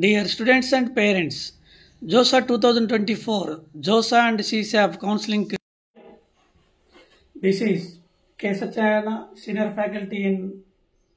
Dear students and parents, JOSA 2024, JOSA and CSAP counseling. This is K. Satyayana, senior faculty in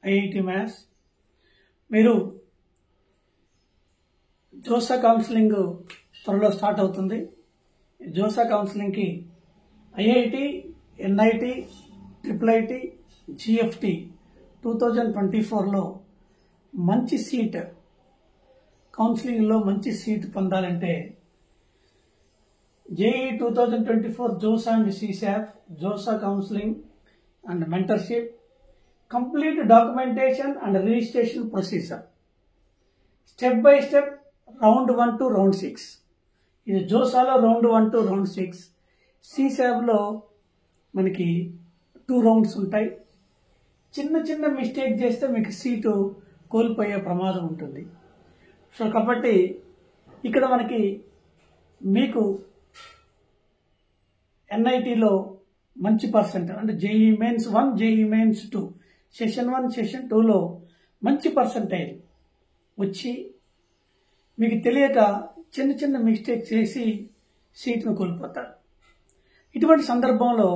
IIT Maths. మీరు JoSAA counselling త్వరలో start అవుతుంది. JoSAA కౌన్సిలింగ్కి IIT, NIT, triple GFTI 2024లో మంచి seat, కౌన్సిలింగ్లో మంచి seat పొందాలంటే JEE 2024 JoSAA and CSAB, JoSAA counselling and mentorship, complete documentation and registration procedure, step by step, round 1 to round 6. ఇది జోసాలో రౌండ్ 1 to round 6, సిసాబ్లో మనకి 2 రౌండ్స్ ఉంటాయి. చిన్న మిస్టేక్ చేస్తే మీకు సీటు కోల్పోయే ప్రమాదం ఉంటుంది. సో కాబట్టి ఇక్కడ మనకి మీకు ఎన్ఐటిలో మంచి పర్సెంట్ అంటే JEE mains 1, JEE mains 2, session 1, session 2లో మంచి పర్సెంటైల్ వచ్చి మీకు తెలియక చిన్న మిస్టేక్ చేసి సీట్ను కోల్పోతారు. ఇటువంటి సందర్భంలో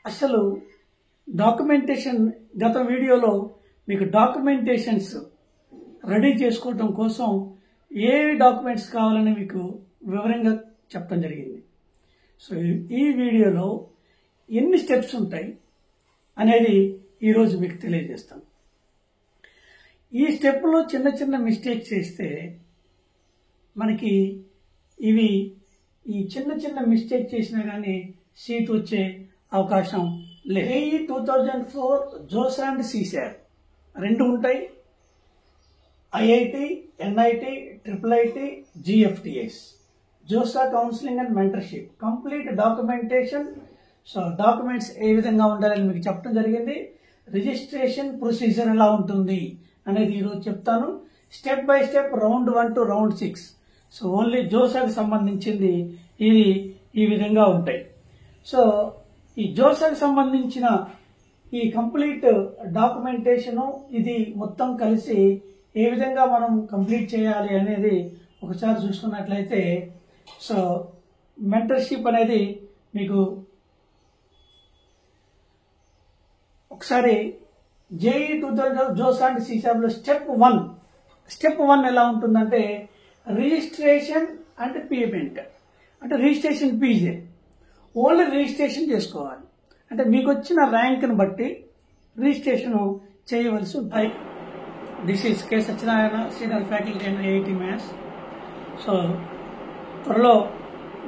అసలు డాక్యుమెంటేషన్, గత వీడియోలో మీకు డాక్యుమెంటేషన్స్ రెడీ చేసుకోవటం కోసం ఏ డాక్యుమెంట్స్ కావాలని మీకు వివరంగా చెప్పడం జరిగింది. సో ఈ వీడియోలో ఎన్ని స్టెప్స్ ఉంటాయి అనేది ఈరోజు మీకు తెలియజేస్తాను. ఈ స్టెప్లో చిన్న మిస్టేక్ చేస్తే మనకి ఈ చిన్న మిస్టేక్ చేసినా కానీ సీట్ వచ్చే అవకాశం లేదు. 2004 జోసా అండ్ సిసాప్ రెండు ఉంటాయి. IIT, NIT, triple GFTIs, JoSAA counselling and mentorship, complete documentation. So documents ఏ విధంగా ఉండాలని మీకు చెప్పడం జరిగింది. రిజిస్ట్రేషన్ ప్రొసీజర్ ఎలా ఉంటుంది అనేది ఈరోజు చెప్తాను. Step by step, round 1 to round 6. So only జోసాకి సంబంధించింది ఇది ఈ విధంగా ఉంటాయి. సో ఈ జోసాకి సంబంధించిన ఈ కంప్లీట్ డాక్యుమెంటేషను ఇది మొత్తం కలిసి ఏ విధంగా మనం కంప్లీట్ చేయాలి అనేది ఒకసారి చూసుకున్నట్లయితే, సో మెంటర్షిప్ అనేది మీకు ఒకసారి జేఈ 2000 జోసా అండ్ సిసాబ్లో స్టెప్ 1 ఎలా ఉంటుందంటే రిజిస్ట్రేషన్ అండ్ పేమెంట్. అంటే రిజిస్ట్రేషన్ ఫీజే, ఓన్లీ రిజిస్ట్రేషన్ చేసుకోవాలి. అంటే మీకు వచ్చిన ర్యాంక్ని బట్టి రిజిస్ట్రేషన్ చేయవలసి ఉంటాయి. This is K Satyanarayana, senior faculty in IIT maths. So త్వరలో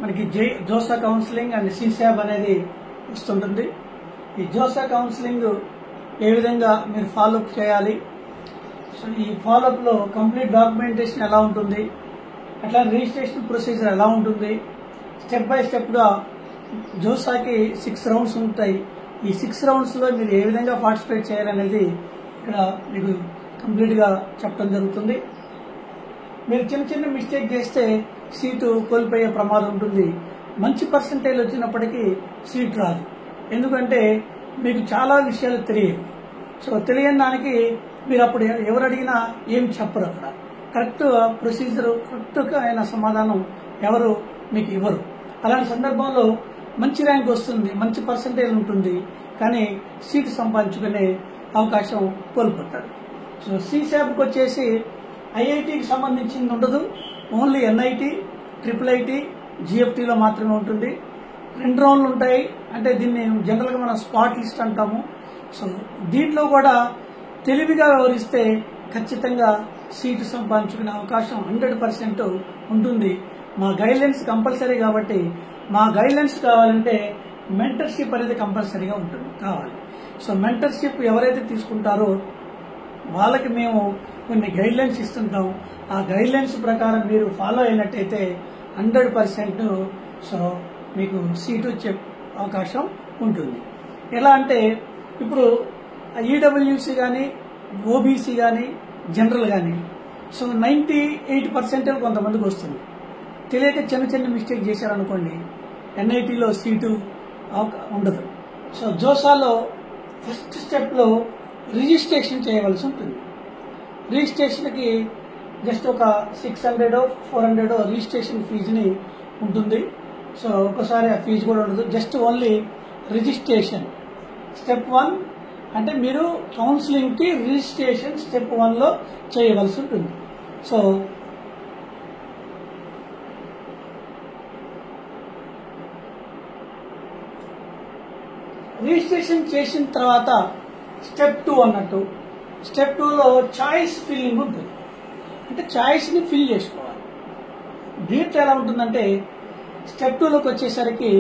మనకి జోసా కౌన్సిలింగ్ అండ్ సిసాబ్ అనేది వస్తుంటుంది. ఈ జోసా కౌన్సిలింగ్ ఏ విధంగా మీరు ఫాలోఅప్ చేయాలి, సో ఈ ఫాలోఅప్లో కంప్లీట్ డాక్యుమెంటేషన్ ఎలా ఉంటుంది, అట్లా రిజిస్ట్రేషన్ ప్రొసీజర్ ఎలా ఉంటుంది, స్టెప్ బై స్టెప్గా జోసాకి 6 రౌండ్స్ ఉంటాయి. ఈ 6 రౌండ్స్లో మీరు ఏ విధంగా పార్టిసిపేట్ చేయాలనేది ఇక్కడ మీకు కంప్లీట్గా చెప్పడం జరుగుతుంది. మీరు చిన్న మిస్టేక్ చేస్తే సీటు కోల్పోయే ప్రమాదం ఉంటుంది. మంచి పర్సంటేజ్ వచ్చినప్పటికీ సీట్ రాదు. ఎందుకంటే మీకు చాలా విషయాలు తెలియవు. సో తెలియని దానికి మీరు అప్పుడు ఎవరు అడిగినా ఏం చెప్పరు. అక్కడ కరెక్ట్ ప్రొసీజర్, కరెక్ట్గా అయిన సమాధానం ఎవరు మీకు ఇవ్వరు. అలాంటి సందర్భంలో మంచి ర్యాంక్ వస్తుంది, మంచి పర్సంటేజ్ ఉంటుంది, కానీ సీటు సంపాదించుకునే అవకాశం కోల్పోతారు. సో సిసాబ్కి వచ్చేసి ఐఐటికి సంబంధించింది ఉండదు, ఓన్లీ ఎన్ఐటి, ట్రిపుల్ జిఎఫ్టీలో మాత్రమే ఉంటుంది. 2 రౌండ్లు ఉంటాయి. అంటే దీన్ని జనరల్గా మనం స్పాట్ లిస్ట్ అంటాము. సో దీంట్లో కూడా తెలివిగా వ్యవహరిస్తే ఖచ్చితంగా సీటు సంపాదించుకునే అవకాశం 100% ఉంటుంది. మా గైడ్లైన్స్ కంపల్సరీ కాబట్టి, మా గైడ్లైన్స్ కావాలంటే మెంటర్షిప్ అనేది కంపల్సరీగా కావాలి. సో మెంటర్షిప్ ఎవరైతే తీసుకుంటారో వాళ్ళకి మేము కొన్ని గైడ్లైన్స్ ఇస్తుంటాం. ఆ గైడ్లైన్స్ ప్రకారం మీరు ఫాలో అయినట్టయితే 100% సో మీకు సీటు వచ్చే అవకాశం ఉంటుంది. ఎలా అంటే ఇప్పుడు ఈడబ్ల్యూసీ కానీ, ఓబీసీ కానీ, జనరల్ కానీ, సో 98% కొంతమందికి వస్తుంది. తెలియక చిన్న మిస్టేక్ చేశారనుకోండి, ఎన్ఐటీలో సీటు ఉండదు. సో జోసాలో ఫస్ట్ స్టెప్లో రిజిస్ట్రేషన్ చేయవలసి ఉంటుంది. రిజిస్ట్రేషన్కి జస్ట్ ఒక 600 400 రిజిస్ట్రేషన్ ఫీజుని ఉంటుంది. సో ఒకసారి ఆ ఫీజు కూడా ఉండదు, జస్ట్ ఓన్లీ రిజిస్ట్రేషన్. స్టెప్ 1 అంటే మీరు కౌన్సిలింగ్కి రిజిస్ట్రేషన్ స్టెప్ 1లో చేయవలసి ఉంటుంది. సో రిజిస్ట్రేషన్ చేసిన తర్వాత స్టెప్ 2 అన్నట్టు, స్టెప్ 2లో చాయిస్ ఫిల్లింగ్ ఉంటుంది. అంటే చాయిస్ని ఫిల్ చేసుకోవాలి. దీంట్లో ఎలా ఉంటుందంటే స్టెప్ 2లోకి వచ్చేసరికి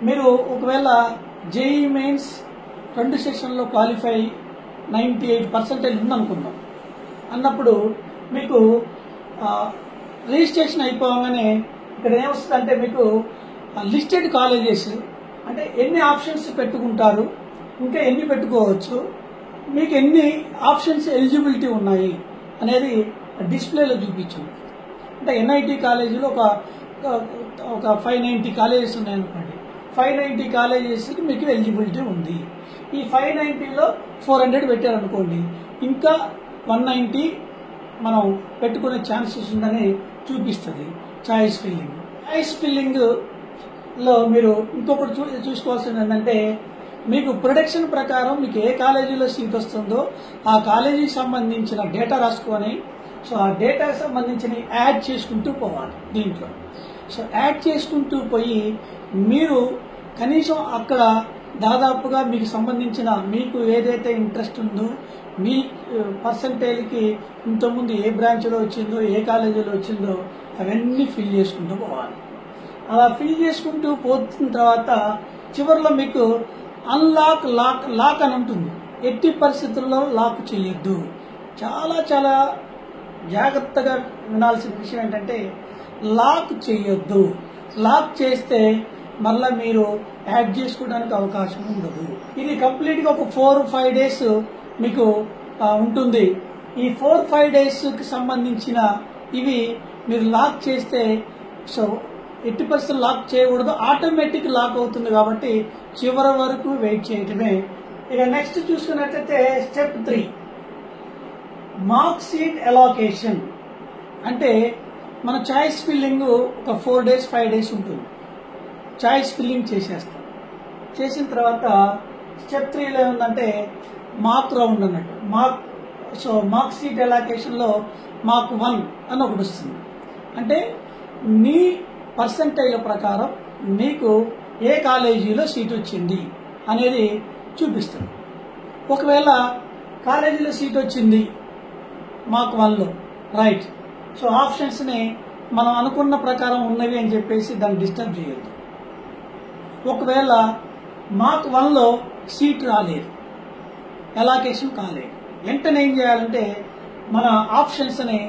మీరు ఒకవేళ జేఈ మెయిన్స్ 2 సెషన్లో క్వాలిఫై 98% ఉందనుకుందాం అన్నప్పుడు మీకు రిజిస్ట్రేషన్ అయిపోగానే ఇక్కడ ఏమొస్తుందంటే మీకు లిస్టెడ్ కాలేజెస్ అంటే ఎన్ని ఆప్షన్స్ పెట్టుకుంటారు, ఇంకా ఎన్ని పెట్టుకోవచ్చు, మీకు ఎన్ని ఆప్షన్స్ ఎలిజిబిలిటీ ఉన్నాయి అనేది డిస్ప్లేలో చూపించాం. అంటే ఎన్ఐటి కాలేజీలో ఒక 590 కాలేజెస్ ఉన్నాయనుకోండి, 590 కాలేజెస్కి మీకు ఎలిజిబిలిటీ ఉంది. ఈ 590లో 400 పెట్టారనుకోండి, ఇంకా 190 మనం పెట్టుకునే ఛాన్సెస్ ఉందని చూపిస్తుంది చాయిస్ ఫిల్లింగ్. చాయిస్ ఫిల్లింగ్లో మీరు ఇంకొకటి చూసుకోవాల్సింది ఏంటంటే మీకు ప్రొడక్షన్ ప్రకారం మీకు ఏ కాలేజీలో సీట్ వస్తుందో ఆ కాలేజీకి సంబంధించిన డేటా రాసుకొని, సో ఆ డేటాకి సంబంధించిన యాడ్ చేసుకుంటూ పోవాలి దీంట్లో. సో యాడ్ చేసుకుంటూ పోయి మీరు కనీసం అక్కడ దాదాపుగా మీకు సంబంధించిన మీకు ఏదైతే ఇంట్రెస్ట్ ఉందో మీ పర్సంటేజ్కి ఇంతకుముందు ఏ బ్రాంచ్లో వచ్చిందో ఏ కాలేజీలో వచ్చిందో అవన్నీ ఫిల్ చేసుకుంటూ పోవాలి. అలా ఫిల్ చేసుకుంటూ పోతున్న తర్వాత చివరిలో మీకు అన్లాక్ లాక్ అని ఉంటుంది. ఎట్టి పరిస్థితుల్లో లాక్ చేయొద్దు. చాలా చాలా జాగ్రత్తగా వినాల్సిన విషయం ఏంటంటే లాక్ చేయొద్దు. లాక్ చేస్తే మళ్ళీ మీరు యాడ్ చేసుకోవడానికి అవకాశం ఉండదు. ఇది కంప్లీట్గా ఒక 4-5 డేస్ మీకు ఉంటుంది. ఈ 4-5 డేస్కి సంబంధించిన ఇవి మీరు లాక్ చేస్తే, సో ఎట్టి పరిస్థితులు లాక్ చేయకూడదు, ఆటోమేటిక్ లాక్ అవుతుంది కాబట్టి చివరి వరకు వెయిట్ చేయటమే. ఇక నెక్స్ట్ చూసుకున్నట్లయితే స్టెప్ 3 మార్క్ షీట్ అలాకేషన్. అంటే మన చాయిస్ ఫిల్లింగ్ ఒక 4 డేస్ 5 డేస్ ఉంటుంది. చాయిస్ ఫిల్లింగ్ చేసేస్తాం. చేసిన తర్వాత స్టెప్ 3లో ఏముందంటే మార్క్ రౌండ్ అన్నట్టు. మార్క్ షీట్ అలాకేషన్లో మార్క్ 1 అని ఒకటి వస్తుంది. అంటే మీ పర్సంటేజ్ ప్రకారం మీకు ఏ కాలేజీలో సీట్ వచ్చింది అనేది చూపిస్తుంది. ఒకవేళ కాలేజీలో సీట్ వచ్చింది మార్క్ 1లో, రైట్, సో ఆప్షన్స్ని మనం అనుకున్న ప్రకారం ఉన్నవి అని చెప్పేసి దాన్ని డిస్టర్బ్ చేయొద్దు. ఒకవేళ మార్క్ 1లో సీట్ రాలేదు, అలాకేషన్ కాలేదు, వెంటనే ఏం చేయాలంటే మన ఆప్షన్స్ని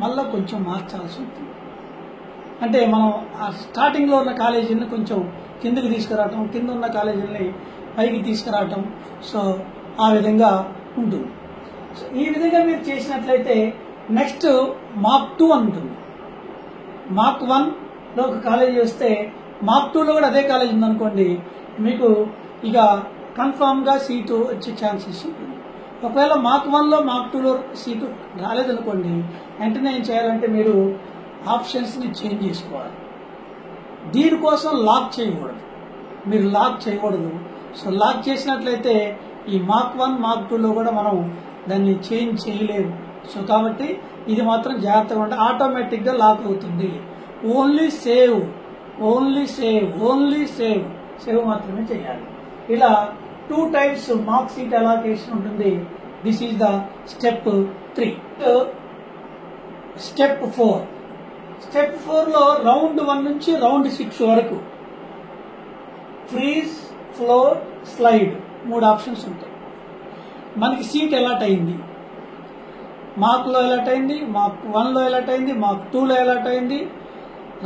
మళ్ళీ కొంచెం మార్చాల్సి ఉంటుంది. అంటే మనం స్టార్టింగ్లో ఉన్న కాలేజీని కొంచెం కిందకి తీసుకురావటం, కింద ఉన్న కాలేజీని పైకి తీసుకురావటం, సో ఆ విధంగా ఉంటుంది. సో ఈ విధంగా మీరు చేసినట్లయితే నెక్స్ట్ మార్క్ 2 అని ఉంటుంది. మార్క్ 1లో ఒక కాలేజీ వస్తే మార్క్ 2లో కూడా అదే కాలేజీ ఉందనుకోండి, మీకు ఇక కన్ఫామ్గా సీటు వచ్చే ఛాన్సెస్ ఉంటుంది. ఒకవేళ మార్క్ 1లో మార్క్ 2లో సీటు రాలేదనుకోండి, వెంటనే ఏం చేయాలంటే మీరు ఆప్షన్స్ని చేంజ్ చేసుకోవాలి. దీనికోసం లాక్ చేయకూడదు, మీరు లాక్ చేయకూడదు. సో లాక్ చేసినట్లయితే ఈ మార్క్ 1 మార్క్ 2లో కూడా మనం దాన్ని చేంజ్ చేయలేము. సో కాబట్టి ఇది మాత్రం జాగ్రత్తగా ఉంటే ఆటోమేటిక్గా లాక్ అవుతుంది. ఓన్లీ సేవ్ మాత్రమే చేయాలి. ఇలా 2 టైమ్స్ మార్క్ షీట్ అలాకేషన్ ఉంటుంది. This is the step 3. Step 4. Step 4లో రౌండ్ 1 నుంచి రౌండ్ 6 వరకు ఫ్రీజ్, ఫ్లోట్, స్లైడ్ 3 ఆప్షన్స్ ఉంటాయి. మనకి సీట్ అలాట్ అయింది, మార్క్లో అలాట్ అయింది, మార్క్ 1లో అలాట్ అయింది, మార్క్ 2లో అలాట్ అయింది,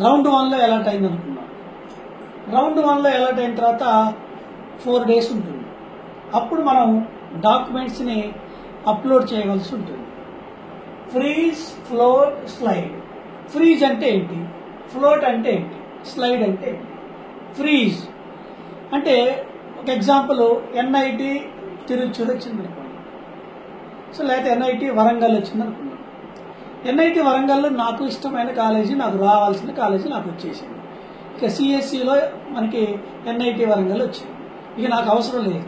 రౌండ్ 1లో అలాట్ అయింది అనుకున్నాం. రౌండ్ 1లో అలాట్ అయిన తర్వాత 4 డేస్ ఉంటుంది. అప్పుడు మనం డాక్యుమెంట్స్ని అప్లోడ్ చేయవలసి ఉంటుంది. Freeze, float, slide. ఫ్రీజ్ అంటే ఏంటి, ఫ్లోట్ అంటే ఏంటి, స్లైడ్ అంటే ఏంటి? ఫ్రీజ్ అంటే ఒక ఎగ్జాంపుల్ ఎన్ఐటి తిరుచూరు వచ్చింది అనుకోండి, సో లేకపోతే ఎన్ఐటి వరంగల్ వచ్చింది అనుకున్నాం. ఎన్ఐటి వరంగల్లో నాకు ఇష్టమైన కాలేజీ, నాకు రావాల్సిన కాలేజీ నాకు వచ్చేసింది. ఇక సిఎస్సిలో మనకి ఎన్ఐటి వరంగల్ వచ్చింది. ఇక నాకు అవసరం లేదు,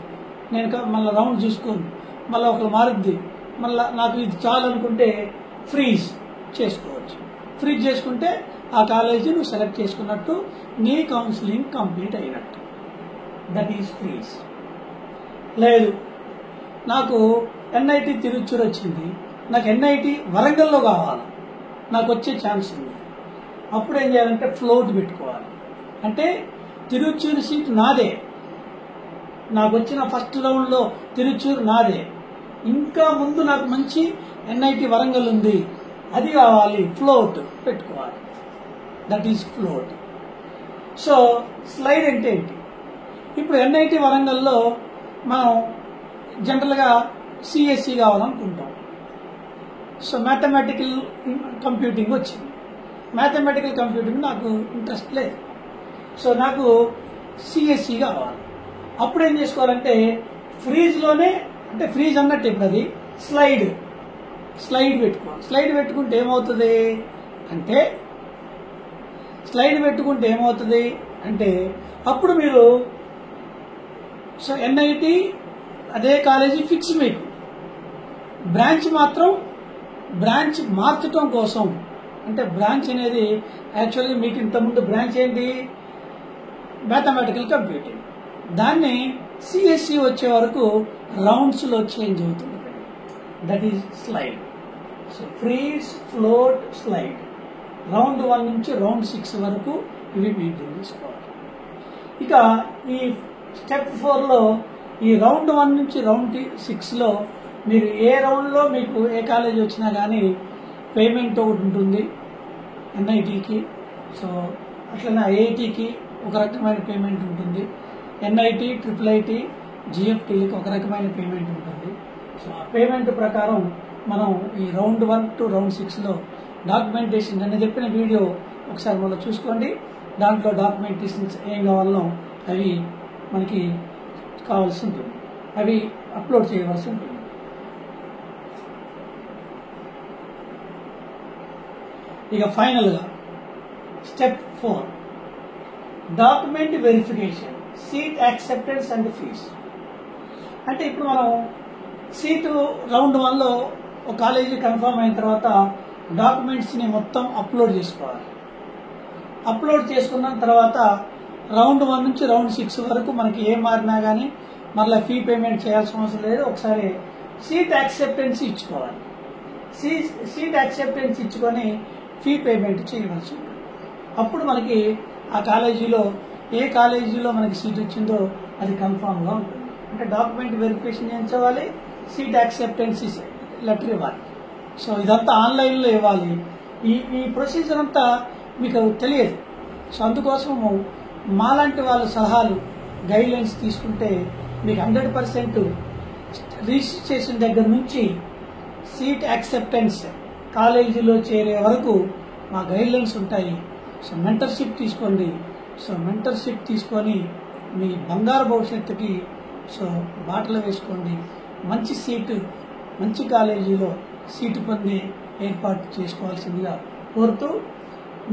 నేను మళ్ళీ రౌండ్ చూసుకోను, మళ్ళీ ఒకరు మారుద్ది, మళ్ళీ నాకు ఇది చాలు అనుకుంటే ఫ్రీజ్ చేసుకోవచ్చు. ఫ్రీజ్ చేసుకుంటే ఆ కాలేజీ నువ్వు సెలెక్ట్ చేసుకున్నట్టు, నీ కౌన్సిలింగ్ కంప్లీట్ అయినట్టు. That is freeze. లేదు, నాకు ఎన్ఐటి తిరుచూరు వచ్చింది, నాకు ఎన్ఐటి వరంగల్లో కావాలి, నాకు వచ్చే ఛాన్స్ ఉంది. అప్పుడు ఏం చేయాలంటే ఫ్లోట్ పెట్టుకోవాలి. అంటే తిరుచూరు సీట్ నాదే, నాకు వచ్చిన ఫస్ట్ రౌండ్లో తిరుచూరు నాదే, ఇంకా ముందు నాకు మంచి ఎన్ఐటి వరంగల్ ఉంది, అది కావాలి, ఫ్లోట్ పెట్టుకోవాలి. That is float. So slide అంటే ఏంటి? ఇప్పుడు ఎన్ఐటి వరంగల్లో మనం జనరల్గా సిఎస్సి కావాలనుకుంటాం. సో మ్యాథమెటికల్ కంప్యూటింగ్ వచ్చింది. మ్యాథమెటికల్ కంప్యూటింగ్ నాకు ఇంట్రెస్ట్ లేదు, సో నాకు సిఎస్సి కావాలి. అప్పుడు ఏం చేసుకోవాలంటే ఫ్రీజ్లోనే, అంటే ఫ్రీజ్ అన్నట్టు ఇప్పుడు అది స్లైడ్ పెట్టుకోవాలి. స్లైడ్ పెట్టుకుంటే ఏమవుతుంది అంటే అప్పుడు మీరు సో ఎన్ఐటి అదే కాలేజీ ఫిక్స్, మీకు బ్రాంచ్ మార్చడం కోసం, అంటే బ్రాంచ్ అనేది యాక్చువల్గా మీకు ఇంతకుముందు బ్రాంచ్ ఏంటి, మ్యాథమెటికల్ కంప్యూటింగ్, దాన్ని సిఎస్సి వచ్చే వరకు రౌండ్స్లో చేంజ్ అవుతుంది. That is slide. So freeze, float, slide, round 1 నుంచి రౌండ్ 6 వరకు ఇవి మెయింటైన్ చేసుకోవాలి. ఇక ఈ స్టెప్ 4లో ఈ రౌండ్ 1 నుంచి రౌండ్ 6లో మీరు ఏ రౌండ్లో మీకు ఏ కాలేజీ వచ్చినా కానీ పేమెంట్ ఒకటి ఉంటుంది ఎన్ఐటికి. సో అట్లనే ఐఐటికి ఒక రకమైన పేమెంట్ ఉంటుంది, ఎన్ఐటి, ట్రిపుల్ జిఎఫ్టీలకి ఒక రకమైన పేమెంట్ ఉంటుంది. సో ఆ పేమెంట్ ప్రకారం మనం ఈ రౌండ్ 1 టు రౌండ్ 6లో డాక్యుమెంటేషన్, నేను చెప్పిన వీడియో ఒకసారి మళ్ళీ చూసుకోండి. దాంట్లో డాక్యుమెంటేషన్స్ ఏం కావాలనో అవి మనకి కావాల్సి ఉంటుంది, అవి అప్లోడ్ చేయవలసి ఉంటుంది. ఇక ఫైనల్గా step 4 document verification, seat acceptance and fees. అంటే ఇప్పుడు మనం సీటు రౌండ్ 1లో ఒక కాలేజీ కన్ఫర్మ్ అయిన తర్వాత డాక్యుమెంట్స్ని మొత్తం అప్లోడ్ చేసుకోవాలి. అప్లోడ్ చేసుకున్న తర్వాత రౌండ్ 1 నుంచి రౌండ్ 6 వరకు మనకి ఏం మారినా కానీ మళ్ళీ ఫీ పేమెంట్ చేయాల్సిన అవసరం లేదు. ఒకసారి సీట్ యాక్సెప్టెన్స్ ఇచ్చుకోవాలి. సీట్ యాక్సెప్టెన్స్ ఇచ్చుకొని ఫీ పేమెంట్ చేయవలసి ఉంటుంది. అప్పుడు మనకి ఆ కాలేజీలో ఏ కాలేజీలో మనకి సీట్ వచ్చిందో అది కన్ఫామ్గా ఉంటుంది. అంటే డాక్యుమెంట్ వెరిఫికేషన్ చేయించుకోవాలి, సీట్ యాక్సెప్టెన్స్ లెటర్ ఇవ్వాలి. సో ఇదంతా ఆన్లైన్లో ఇవ్వాలి. ఈ ప్రొసీజర్ అంతా మీకు తెలియదు. సో అందుకోసము మాలాంటి వాళ్ళ సలహాలు, గైడ్లైన్స్ తీసుకుంటే మీకు 100% రిజిస్ట్రేషన్ దగ్గర నుంచి సీట్ యాక్సెప్టెన్స్ కాలేజీలో చేరే వరకు మా గైడ్లైన్స్ ఉంటాయి. సో మెంటర్షిప్ తీసుకోండి. సో మెంటర్షిప్ తీసుకొని మీ బంగారు భవిష్యత్తుకి సో బాటలు వేసుకోండి. మంచి సీటు, మంచి కాలేజీలో సీటు పొంది ఏర్పాటు చేసుకోవాల్సిందిగా కోరుతూ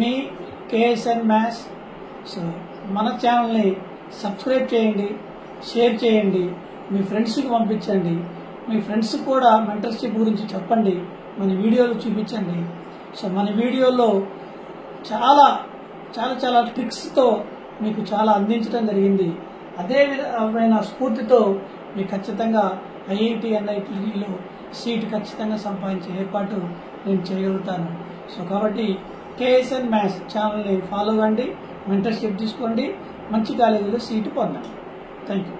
మీ కేఎస్ఎన్ మ్యాథ్స్. సో మన ఛానల్ని సబ్స్క్రైబ్ చేయండి, షేర్ చేయండి, మీ ఫ్రెండ్స్కి పంపించండి. మీ ఫ్రెండ్స్కి కూడా మెంటర్షిప్ గురించి చెప్పండి, మన వీడియోలు చూపించండి. సో మన వీడియోలో చాలా చాలా చాలా ట్రిక్స్తో మీకు చాలా అందించడం జరిగింది. అదే విధమైన స్ఫూర్తితో మీకు ఖచ్చితంగా ఐఐటి ఎన్ఐటిలో సీట్ ఖచ్చితంగా సంపాదించే ఏర్పాటు నేను చేయగలుగుతాను. సో కాబట్టి కేఎస్ఎన్ మ్యాథ్స్ ఛానల్ని ఫాలో కండి, మెంటర్షిప్ తీసుకోండి, మంచి కాలేజీలో సీటు పొందండి. Thank you.